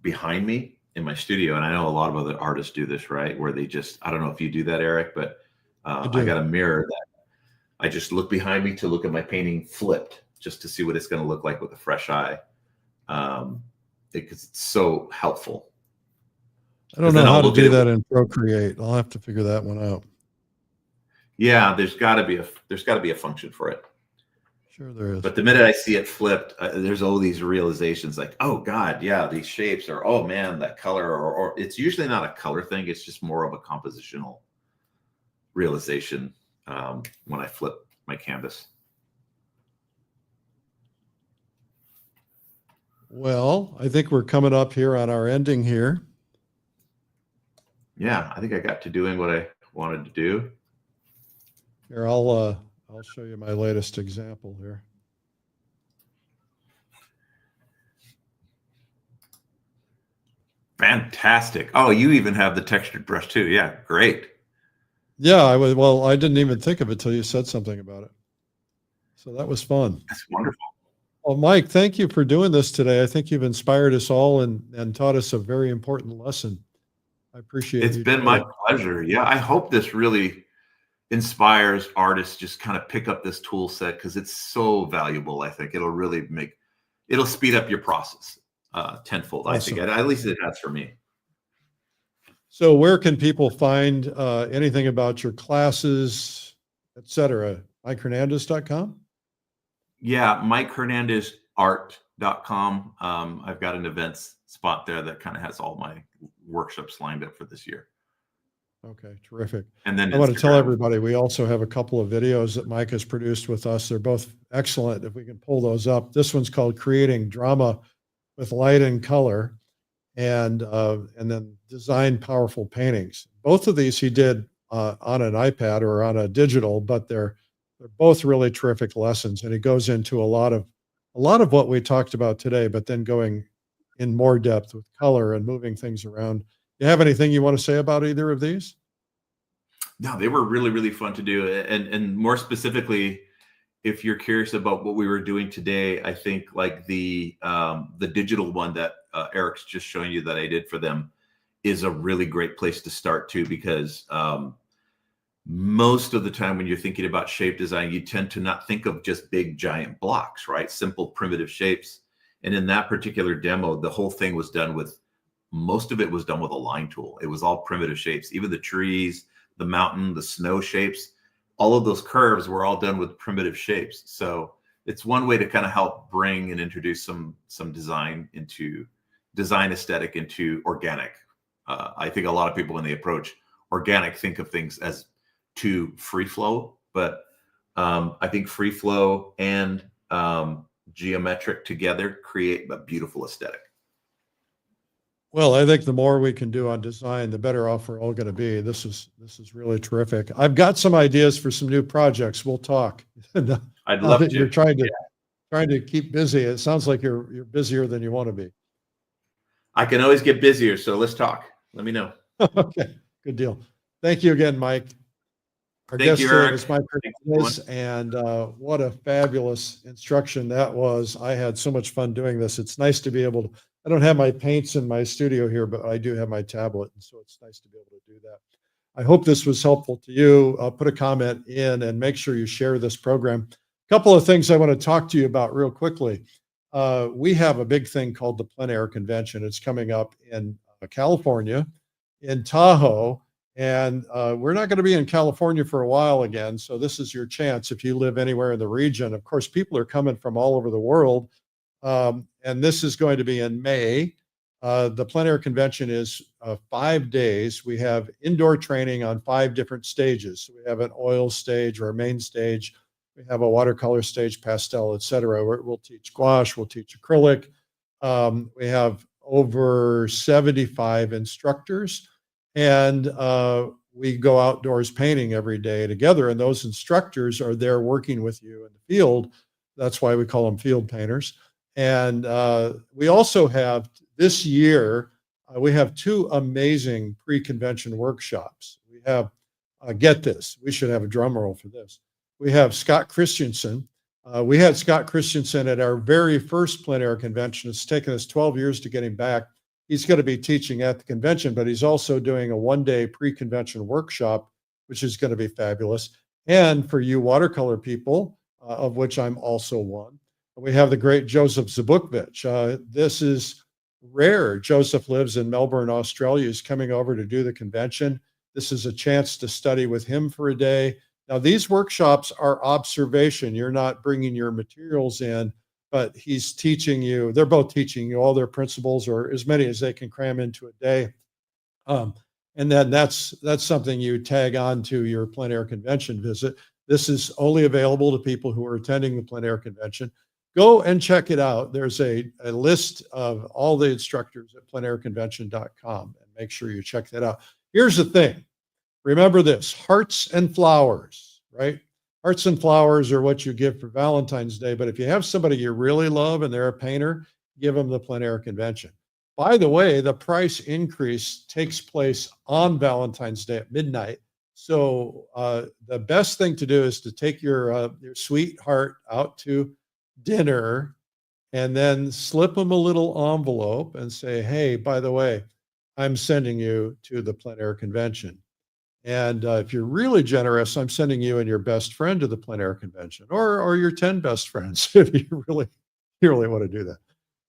Speaker 2: behind me in my studio. And I know a lot of other artists do this, right? Where they just, I don't know if you do that, Eric, but I got a mirror that I just look behind me to look at my painting flipped, just to see what it's going to look like with a fresh eye. Because it's so helpful.
Speaker 1: I don't know how to do that in Procreate. I'll have to figure that one out.
Speaker 2: Yeah, there's got to be a function for it.
Speaker 1: Sure there is.
Speaker 2: But the minute I see it flipped, there's all these realizations like, oh God, yeah, these shapes, or oh man, that color, or it's usually not a color thing. It's just more of a compositional realization when I flip my canvas.
Speaker 1: Well, I think we're coming up here on our ending here.
Speaker 2: Yeah, I think I got to doing what I wanted to do.
Speaker 1: Here, I'll show you my latest example here.
Speaker 2: Fantastic. Oh, you even have the textured brush too. Yeah, great.
Speaker 1: Yeah, well, I didn't even think of it till you said something about it. So that was fun.
Speaker 2: That's wonderful.
Speaker 1: Well, Mike, thank you for doing this today. I think you've inspired us all and taught us a very important lesson. I appreciate it.
Speaker 2: It's been my pleasure. Yeah, I hope this really inspires artists just kind of pick up this tool set because it's so valuable. I think it'll really it'll speed up your process tenfold. Awesome. I think at least it has for me.
Speaker 1: So where can people find anything about your classes, etc.? MikeHernandez.com?
Speaker 2: Yeah, MikeHernandezArt.com. I've got an events spot there that kind of has all my workshops lined up for this year.
Speaker 1: Okay, terrific.
Speaker 2: And then
Speaker 1: I want to tell everybody, we also have a couple of videos that Mike has produced with us. They're both excellent. If we can pull those up. This one's called Creating Drama with Light and Color, and then Design Powerful Paintings. Both of these he did on an iPad or on a digital, but they're both really terrific lessons. And he goes into a lot of what we talked about today, but then going in more depth with color and moving things around. You have anything you want to say about either of these?
Speaker 2: No, they were really, really fun to do. And more specifically, if you're curious about what we were doing today, I think like the digital one that Eric's just showing you that I did for them is a really great place to start too, because most of the time when you're thinking about shape design, you tend to not think of just big giant blocks, right? Simple primitive shapes. And in that particular demo, the whole thing was done with, most of it was done with a line tool. It was all primitive shapes, even the trees, the mountain, the snow shapes, all of those curves were all done with primitive shapes. So it's one way to kind of help bring and introduce some design aesthetic into organic. I think a lot of people, when they approach organic, think of things as too free flow, but I think free flow and geometric together create a beautiful aesthetic.
Speaker 1: Well, I think the more we can do on design, the better off we're all going to be. This is really terrific. I've got some ideas for some new projects. We'll talk.
Speaker 2: I'd love to.
Speaker 1: You're trying to keep busy. It sounds like you're busier than you want to be.
Speaker 2: I can always get busier, so let's talk. Let me know.
Speaker 1: Okay, good deal. Thank you again, Mike. Our guest today is Mike Hernandez, and what a fabulous instruction that was. I had so much fun doing this. It's nice to be able to, I don't have my paints in my studio here, but I do have my tablet, and so it's nice to be able to do that. I hope this was helpful to you. Put a comment in and make sure you share this program. A couple of things I want to talk to you about real quickly. We have a big thing called the Plein Air Convention. It's coming up in California, in Tahoe. And we're not going to be in California for a while again. So this is your chance if you live anywhere in the region. Of course, people are coming from all over the world. And this is going to be in May. The Plein Air Convention is 5 days. We have indoor training on 5 different stages. So we have an oil stage or a main stage. We have a watercolor stage, pastel, etc. We'll teach gouache, we'll teach acrylic. We have over 75 instructors, and we go outdoors painting every day together. And those instructors are there working with you in the field. That's why we call them field painters. And we also have this year, we have 2 amazing pre-convention workshops. We have, get this, we should have a drum roll for this. We have Scott Christensen. We had Scott Christensen at our very first plein air convention. It's taken us 12 years to get him back. He's going to be teaching at the convention, but he's also doing a 1-day pre-convention workshop, which is going to be fabulous. And for you watercolor people, of which I'm also one, we have the great 𝗩𝗶𝗲𝗲𝗀𝗲𝗏. This is rare. Joseph lives in Melbourne, Australia. He's coming over to do the convention. This is a chance to study with him for a day. Now, these workshops are observation. You're not bringing your materials in, but he's teaching you, they're both teaching you all their principles, or as many as they can cram into a day. And then that's something you tag on to your plein air convention visit. This is only available to people who are attending the plein air convention. Go and check it out. There's a list of all the instructors at pleinairconvention.com, and make sure you check that out. Here's the thing. Remember this, hearts and flowers, right? Hearts and flowers are what you give for Valentine's Day, but if you have somebody you really love and they're a painter, give them the plein air convention. By the way, the price increase takes place on Valentine's Day at midnight. So the best thing to do is to take your sweetheart out to dinner and then slip them a little envelope and say, hey, by the way, I'm sending you to the plein air convention. And if you're really generous, I'm sending you and your best friend to the plein air convention, or your 10 best friends if you really want to do that.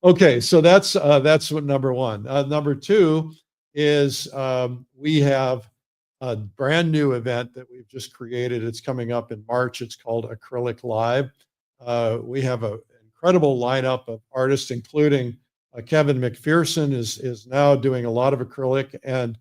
Speaker 1: Okay, so that's what number 1. Number 2 is we have a brand new event that we've just created. It's coming up in March. It's called Acrylic Live. We have an incredible lineup of artists, including Kevin McPherson is now doing a lot of acrylic, and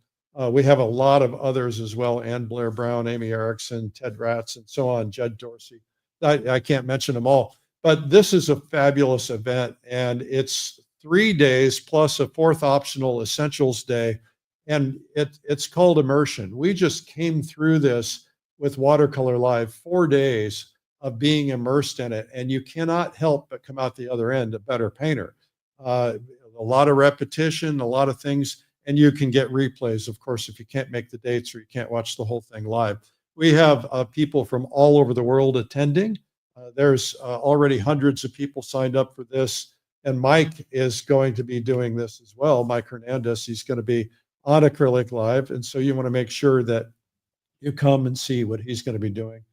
Speaker 1: we have a lot of others as well, Ann Blair Brown, Amy Erickson, Ted Ratz, and so on, Judd Dorsey. I can't mention them all, but this is a fabulous event, and it's 3 days plus a 4th optional essentials day, and it's called immersion. We just came through this with Watercolor Live, 4 days of being immersed in it, and you cannot help but come out the other end a better painter. A lot of repetition, a lot of things, and you can get replays, of course, if you can't make the dates or you can't watch the whole thing live. We have people from all over the world attending. There's already hundreds of people signed up for this, and Mike is going to be doing this as well. Mike Hernandez, he's going to be on Acrylic Live, and so you want to make sure that you come and see what he's going to be doing.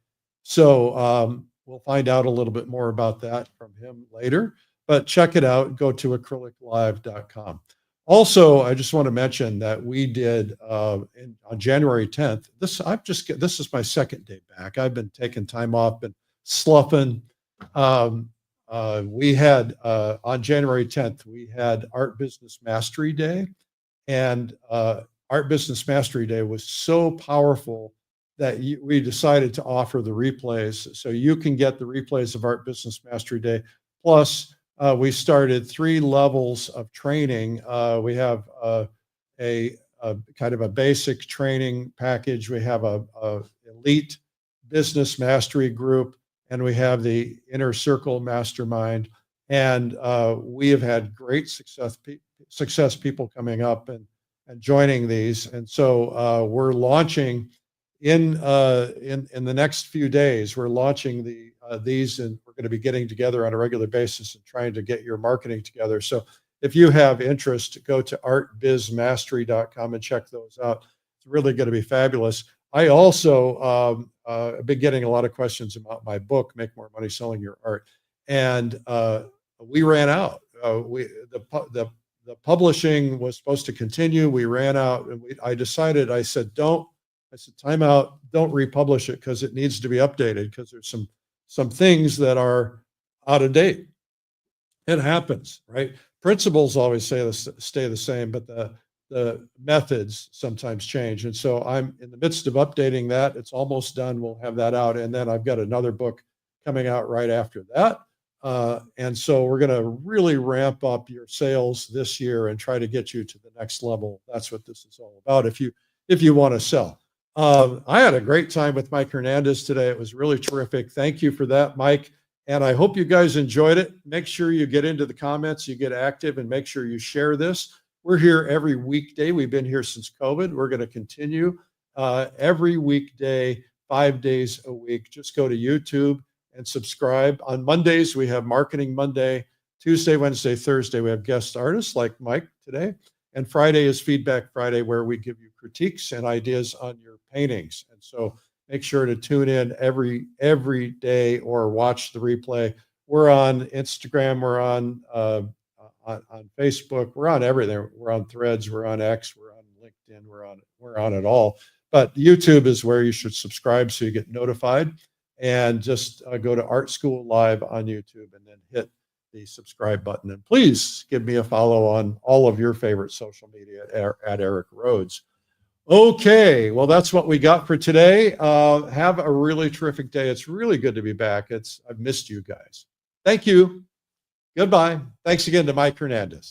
Speaker 1: So we'll find out a little bit more about that from him later, but check it out. Go to acryliclive.com. Also, I just want to mention that we did on January 10th. This is my 2nd day back. I've been taking time off, been sloughing. We had on January 10th, we had Art Business Mastery Day, and Art Business Mastery Day was so powerful that we decided to offer the replays, so you can get the replays of Art Business Mastery Day. Plus, we started 3 levels of training. We have a kind of a basic training package. We have a elite business mastery group, and we have the inner circle mastermind. And we have had great success people coming up and joining these. And so we're launching in the next few days. We're launching these, and we're going to be getting together on a regular basis and trying to get your marketing together. So if you have interest, go to artbizmastery.com and check those out. It's really going to be fabulous. I also have been getting a lot of questions about my book, Make More Money Selling Your Art. And we ran out. The publishing was supposed to continue. We ran out, and I said, time out, don't republish it, because it needs to be updated, because there's some things that are out of date. It happens, right? Principles always stay the same, but the methods sometimes change. And so I'm in the midst of updating that. It's almost done. We'll have that out. And then I've got another book coming out right after that. And so we're going to really ramp up your sales this year and try to get you to the next level. That's what this is all about. If you want to sell. I had a great time with Mike Hernandez today. It was really terrific. Thank you for that, Mike. And I hope you guys enjoyed it. Make sure you get into the comments, you get active, and make sure you share this. We're here every weekday. We've been here since COVID. We're going to continue every weekday, 5 days a week. Just go to YouTube and subscribe. On Mondays, we have Marketing Monday. Tuesday, Wednesday, Thursday, we have guest artists like Mike today. And Friday is Feedback Friday, where we give you critiques and ideas on your paintings. And so make sure to tune in every day or watch the replay. We're on Instagram. We're on Facebook. We're on everything. We're on Threads. We're on X. We're on LinkedIn. We're on it all. But YouTube is where you should subscribe so you get notified. And just go to Art School Live on YouTube and then hit the subscribe button. And please give me a follow on all of your favorite social media at Eric Rhodes. Okay, well, that's what we got for today. Have a really terrific day. It's really good to be back. I've missed you guys. Thank you. Goodbye. Thanks again to Mike Hernandez.